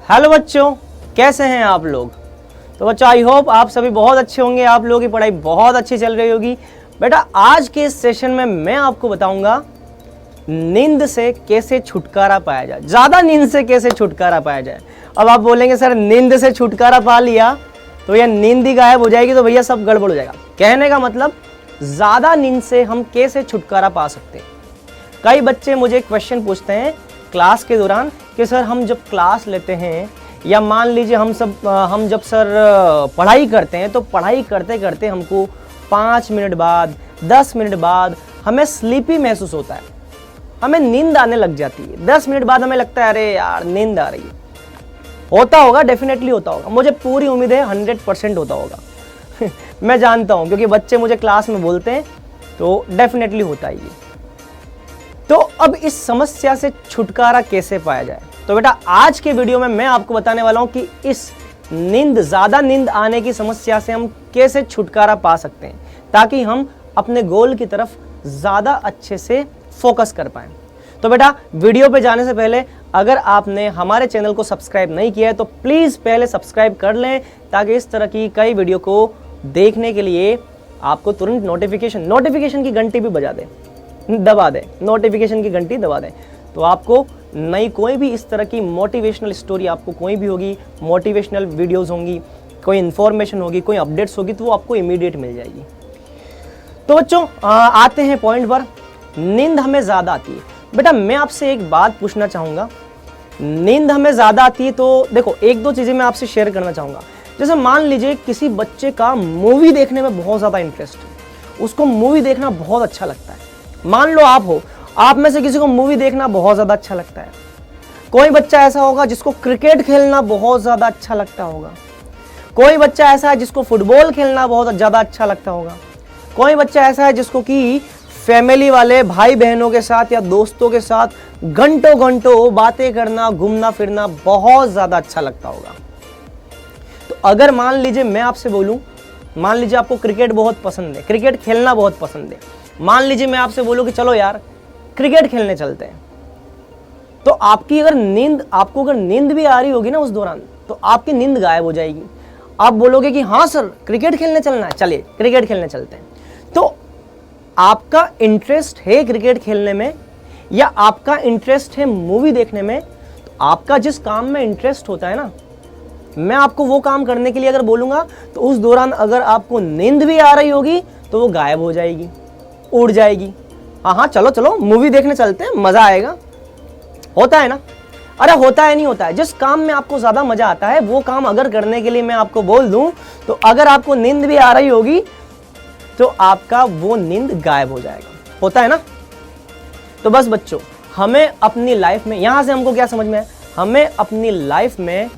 Hello बच्चों, कैसे हैं आप लोग। तो बच्चों आई होप आप सभी बहुत अच्छे होंगे, आप लोगों की पढ़ाई बहुत अच्छी चल रही होगी। बेटा आज के इस सेशन में मैं आपको बताऊंगा नींद से कैसे छुटकारा पाया जाए, ज़्यादा नींद से कैसे छुटकारा पाया जाए। अब आप बोलेंगे सर नींद से छुटकारा पा लिया तो भैया नींद ही गायब हो जाएगी, तो भैया सब गड़बड़ हो जाएगा। कहने का मतलब ज़्यादा नींद से हम कैसे छुटकारा पा सकते हैं। कई बच्चे मुझे क्वेश्चन पूछते हैं क्लास के दौरान कि सर हम जब क्लास लेते हैं या मान लीजिए हम जब सर पढ़ाई करते हैं तो पढ़ाई करते करते हमको 5 मिनट बाद 10 मिनट बाद हमें स्लीपी महसूस होता है, हमें नींद आने लग जाती है। 10 मिनट बाद हमें लगता है अरे यार नींद आ रही है। होता होगा, डेफिनेटली होता होगा, मुझे पूरी उम्मीद है 100% होता होगा मैं जानता हूँ क्योंकि बच्चे मुझे क्लास में बोलते हैं, तो डेफिनेटली होता ही है। तो अब इस समस्या से छुटकारा कैसे पाया जाए, तो बेटा आज के वीडियो में मैं आपको बताने वाला हूं कि इस ज़्यादा नींद आने की समस्या से हम कैसे छुटकारा पा सकते हैं ताकि हम अपने गोल की तरफ ज़्यादा अच्छे से फोकस कर पाएं। तो बेटा वीडियो पे जाने से पहले अगर आपने हमारे चैनल को सब्सक्राइब नहीं किया है तो प्लीज़ पहले सब्सक्राइब कर लें ताकि इस तरह की कई वीडियो को देखने के लिए आपको तुरंत नोटिफिकेशन की घंटी भी दबा दें, नोटिफिकेशन की घंटी दबा दें, तो आपको नई कोई भी इस तरह की मोटिवेशनल स्टोरी आपको कोई भी होगी, मोटिवेशनल वीडियोस होंगी, कोई इन्फॉर्मेशन होगी, कोई अपडेट्स होगी तो वो आपको इमीडिएट मिल जाएगी। तो बच्चों आते हैं पॉइंट पर। नींद हमें ज़्यादा आती है। बेटा मैं आपसे एक बात पूछना चाहूँगा, नींद हमें ज़्यादा आती है तो देखो एक दो चीज़ें मैं आपसे शेयर करना चाहूँगा। जैसे मान लीजिए किसी बच्चे का मूवी देखने में बहुत ज़्यादा इंटरेस्ट है, उसको मूवी देखना बहुत अच्छा लगता है। मान लो आप में से किसी को मूवी देखना बहुत ज़्यादा अच्छा लगता है। कोई बच्चा ऐसा होगा जिसको क्रिकेट खेलना बहुत ज़्यादा अच्छा लगता होगा। कोई बच्चा ऐसा है जिसको फुटबॉल खेलना बहुत ज़्यादा अच्छा लगता होगा। कोई बच्चा ऐसा है जिसको कि फैमिली वाले भाई बहनों के साथ या दोस्तों के साथ घंटों घंटों बातें करना, घूमना फिरना बहुत ज़्यादा अच्छा लगता होगा। तो अगर मान लीजिए मैं आपसे बोलूँ, मान लीजिए आपको क्रिकेट बहुत पसंद है, क्रिकेट खेलना बहुत पसंद है, मान लीजिए मैं आपसे बोलूं कि चलो यार क्रिकेट खेलने चलते हैं, तो आपको अगर नींद भी आ रही होगी ना उस दौरान तो आपकी नींद गायब हो जाएगी। आप बोलोगे कि हाँ सर क्रिकेट खेलने चलना है, चलिए क्रिकेट खेलने चलते हैं। तो आपका इंटरेस्ट है क्रिकेट खेलने में या आपका इंटरेस्ट है मूवी देखने में, तो आपका जिस काम में इंटरेस्ट होता है ना, मैं आपको वो काम करने के लिए अगर बोलूंगा तो उस दौरान अगर आपको नींद भी आ रही होगी तो वो गायब हो जाएगी, उड़ जाएगी। हाँ चलो मूवी देखने चलते हैं, मजा आएगा। होता है ना? अरे होता है, नहीं होता है। जिस काम में आपको ज्यादा मजा आता है वो काम अगर करने के लिए मैं आपको बोल दूं तो अगर आपको नींद भी आ रही होगी तो आपका वो नींद गायब हो जाएगा। होता है ना? तो बस बच्चों हमें अपनी लाइफ में, यहां से हमको क्या समझ में है, हमें अपनी लाइफ में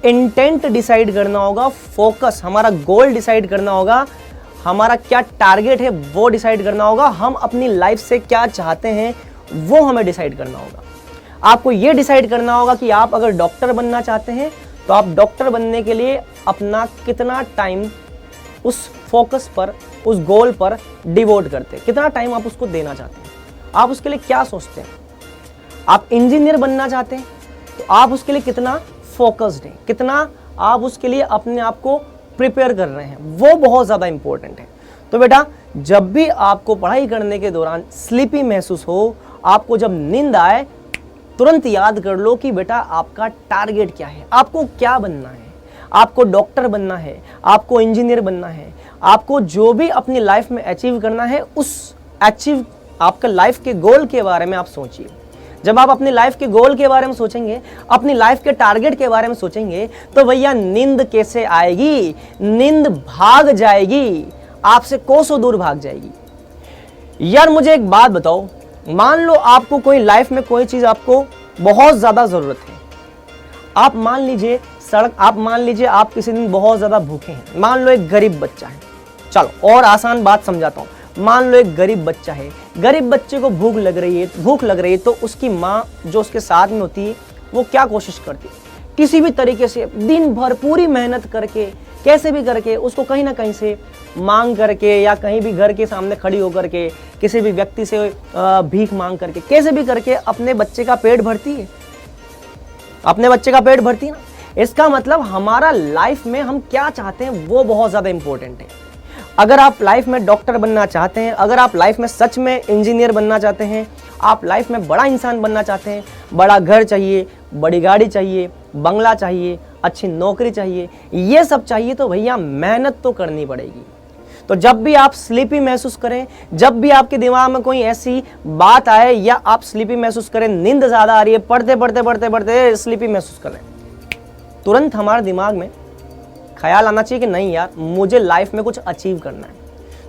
इंटेंट डिसाइड करना होगा, फोकस, हमारा गोल डिसाइड करना होगा, हमारा क्या टारगेट है वो डिसाइड करना होगा, हम अपनी लाइफ से क्या चाहते हैं वो हमें डिसाइड करना होगा। आपको ये डिसाइड करना होगा कि आप अगर डॉक्टर बनना चाहते हैं तो आप डॉक्टर बनने के लिए अपना कितना टाइम उस फोकस पर, उस गोल पर डिवोट करते हैं, कितना टाइम आप उसको देना चाहते हैं, आप उसके लिए क्या सोचते हैं। आप इंजीनियर बनना चाहते हैं तो आप उसके लिए कितना फोकस्ड हैं, कितना आप उसके लिए अपने आप को प्रिपेयर कर रहे हैं, वो बहुत ज़्यादा इंपॉर्टेंट है। तो बेटा जब भी आपको पढ़ाई करने के दौरान स्लीपी महसूस हो, आपको जब नींद आए, तुरंत याद कर लो कि बेटा आपका टारगेट क्या है, आपको क्या बनना है। आपको डॉक्टर बनना है, आपको इंजीनियर बनना है, आपको जो भी अपनी लाइफ में अचीव करना है, आपका लाइफ के गोल के बारे में आप सोचिए। जब आप अपनी लाइफ के गोल के बारे में सोचेंगे, अपनी लाइफ के टारगेट के बारे में सोचेंगे तो भैया नींद कैसे आएगी, नींद भाग जाएगी, आपसे कोसों दूर भाग जाएगी। यार मुझे एक बात बताओ, मान लो आपको कोई लाइफ में कोई चीज आपको बहुत ज्यादा जरूरत है, आप मान लीजिए आप किसी दिन बहुत ज्यादा भूखे हैं, मान लो एक गरीब बच्चा है, चलो और आसान बात समझाता हूं, मान लो एक गरीब बच्चा है, गरीब बच्चे को भूख लग रही है तो उसकी माँ जो उसके साथ में होती है वो क्या कोशिश करती है, किसी भी तरीके से दिन भर पूरी मेहनत करके कैसे भी करके उसको कहीं ना कहीं से मांग करके या कहीं भी घर के सामने खड़ी होकर के किसी भी व्यक्ति से भीख मांग करके कैसे भी करके अपने बच्चे का पेट भरती है। अपने बच्चे का पेट भरती है ना। इसका मतलब हमारा लाइफ में हम क्या चाहते हैं वो बहुत ज़्यादा इंपॉर्टेंट है। अगर आप लाइफ में डॉक्टर बनना चाहते हैं, अगर आप लाइफ में सच में इंजीनियर बनना चाहते हैं, आप लाइफ में बड़ा इंसान बनना चाहते हैं, बड़ा घर चाहिए, बड़ी गाड़ी चाहिए, बंगला चाहिए, अच्छी नौकरी चाहिए, ये सब चाहिए, तो भैया मेहनत तो करनी पड़ेगी। तो जब भी आप स्लीपी महसूस करें, जब भी आपके दिमाग में कोई ऐसी बात आए या आप स्लीपी महसूस करें, नींद ज़्यादा आ रही है, पढ़ते पढ़ते पढ़ते पढ़ते स्लीपी महसूस करें, तुरंत हमारे दिमाग में ख्याल आना चाहिए कि नहीं यार, मुझे लाइफ में कुछ अचीव करना है।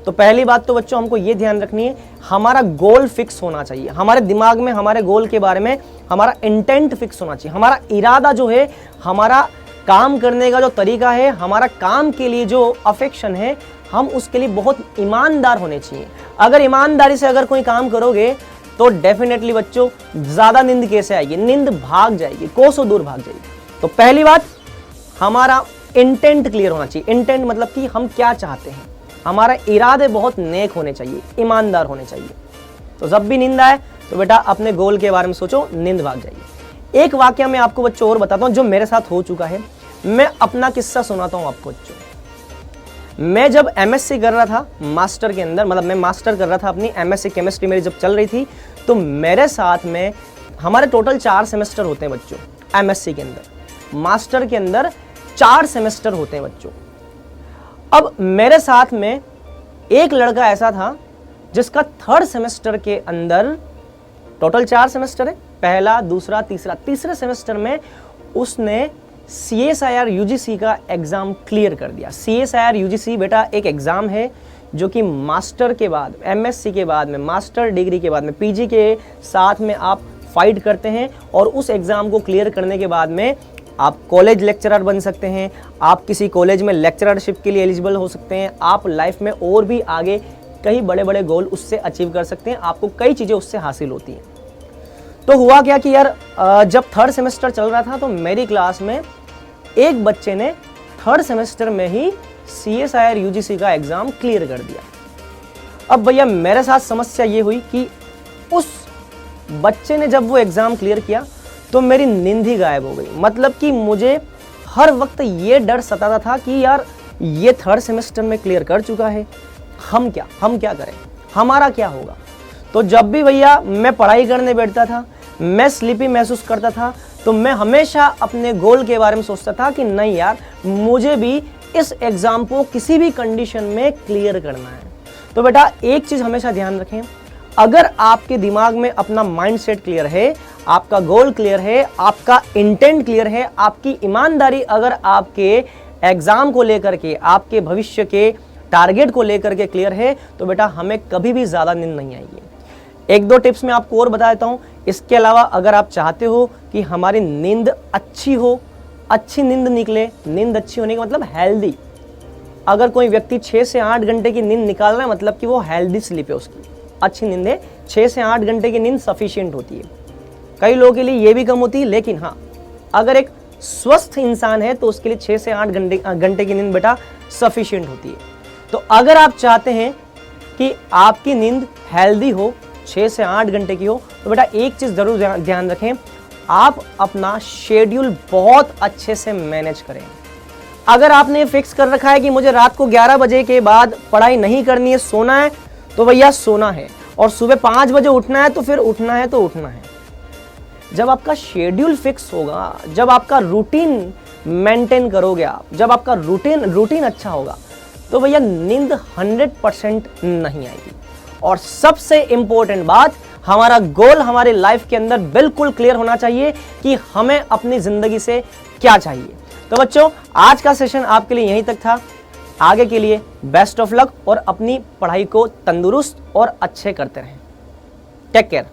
तो पहली बात तो बच्चों हमको ये ध्यान रखनी है, हमारा गोल फिक्स होना चाहिए। हमारे दिमाग में हमारे गोल के बारे में हमारा इंटेंट फिक्स होना चाहिए। हमारा इरादा जो है, हमारा काम करने का जो तरीका है, हमारा काम के लिए जो अफेक्शन है, हम उसके लिए बहुत ईमानदार होने चाहिए। अगर ईमानदारी से अगर कोई काम करोगे तो डेफिनेटली बच्चों ज़्यादा नींद कैसे आएगी, नींद भाग जाएगी, कोसों दूर भाग जाएगी। तो पहली बात, हमारा इंटेंट क्लियर होना चाहिए। इंटेंट मतलब कि हम क्या चाहते हैं, हमारा इरादे बहुत नेक होने चाहिए, ईमानदार होने चाहिए। तो जब भी नींद आए तो बेटा अपने गोल के बारे में सोचो, नींद भाग जाइए। एक वाकया मैं आपको बच्चों और बताता हूँ जो मेरे साथ हो चुका है। मैं अपना किस्सा सुनाता हूँ आपको बच्चों। मैं जब एमएससी कर रहा था मास्टर के अंदर, मतलब मैं मास्टर कर रहा था अपनी एमएससी केमिस्ट्री मेरी जब चल रही थी, तो मेरे साथ में हमारे टोटल 4 सेमेस्टर होते हैं बच्चों एमएससी के अंदर। मास्टर के अंदर 4 सेमेस्टर होते हैं बच्चों। अब मेरे साथ में एक लड़का ऐसा था जिसका 3rd सेमेस्टर के अंदर, टोटल 4 सेमेस्टर है, पहला, दूसरा, तीसरा, तीसरे सेमेस्टर में उसने CSIR UGC का एग्ज़ाम क्लियर कर दिया। CSIR UGC बेटा एक एग्ज़ाम है जो कि मास्टर के बाद, MSc के बाद में, मास्टर डिग्री के बाद में, PG के साथ में आप फाइट करते हैं और उस एग्ज़ाम को क्लियर करने के बाद में आप कॉलेज लेक्चरर बन सकते हैं, आप किसी कॉलेज में लेक्चररशिप के लिए एलिजिबल हो सकते हैं, आप लाइफ में और भी आगे कई बड़े बड़े गोल उससे अचीव कर सकते हैं, आपको कई चीज़ें उससे हासिल होती हैं। तो हुआ क्या कि यार जब 3rd सेमेस्टर चल रहा था तो मेरी क्लास में एक बच्चे ने 3rd सेमेस्टर में ही CSIR UGC का एग्ज़ाम क्लियर कर दिया। अब भैया मेरे साथ समस्या ये हुई कि उस बच्चे ने जब वो एग्ज़ाम क्लियर किया तो मेरी नींद ही गायब हो गई। मतलब कि मुझे हर वक्त ये डर सताता था कि यार ये 3rd सेमेस्टर में क्लियर कर चुका है, हम क्या करें, हमारा क्या होगा। तो जब भी भैया मैं पढ़ाई करने बैठता था, मैं स्लीपी महसूस करता था, तो मैं हमेशा अपने गोल के बारे में सोचता था कि नहीं यार, मुझे भी इस एग्ज़ाम को किसी भी कंडीशन में क्लियर करना है। तो बेटा एक चीज़ हमेशा ध्यान रखें, अगर आपके दिमाग में अपना माइंडसेट क्लियर है, आपका गोल क्लियर है, आपका इंटेंट क्लियर है, आपकी ईमानदारी अगर आपके एग्ज़ाम को लेकर के, आपके भविष्य के टारगेट को लेकर के क्लियर है, तो बेटा हमें कभी भी ज़्यादा नींद नहीं आएगी। 1-2 टिप्स मैं आपको और बता देता हूँ। इसके अलावा अगर आप चाहते हो कि हमारी नींद अच्छी हो, अच्छी नींद निकले, नींद अच्छी होने का मतलब हेल्दी, अगर कोई व्यक्ति 6 से 8 घंटे की नींद निकाल रहा है मतलब कि वो हेल्दी स्लीप है, उसकी अच्छी नींद है। 6 से 8 घंटे की नींद सफिशिएंट होती है, कई लोगों के लिए ये भी कम होती है, लेकिन हाँ अगर एक स्वस्थ इंसान है तो उसके लिए 6 से 8 घंटे की नींद बेटा सफिशिएंट होती है। तो अगर आप चाहते हैं कि आपकी नींद हेल्दी हो, 6 से 8 घंटे की हो, तो बेटा एक चीज़ ज़रूर ध्यान रखें, आप अपना शेड्यूल बहुत अच्छे से मैनेज करें। अगर आपने फिक्स कर रखा है कि मुझे रात को 11 बजे के बाद पढ़ाई नहीं करनी है, सोना है, तो भैया सोना है, और सुबह 5 बजे उठना है तो फिर उठना है तो उठना है। जब आपका शेड्यूल फिक्स होगा, जब आपका रूटीन मेंटेन करोगे आप, जब आपका रूटीन अच्छा होगा, तो भैया नींद 100% नहीं आएगी। और सबसे इंपॉर्टेंट बात, हमारा गोल हमारे लाइफ के अंदर बिल्कुल क्लियर होना चाहिए कि हमें अपनी जिंदगी से क्या चाहिए। तो बच्चों आज का सेशन आपके लिए यहीं तक था। आगे के लिए बेस्ट ऑफ लक और अपनी पढ़ाई को तंदुरुस्त और अच्छे करते रहें। Take care.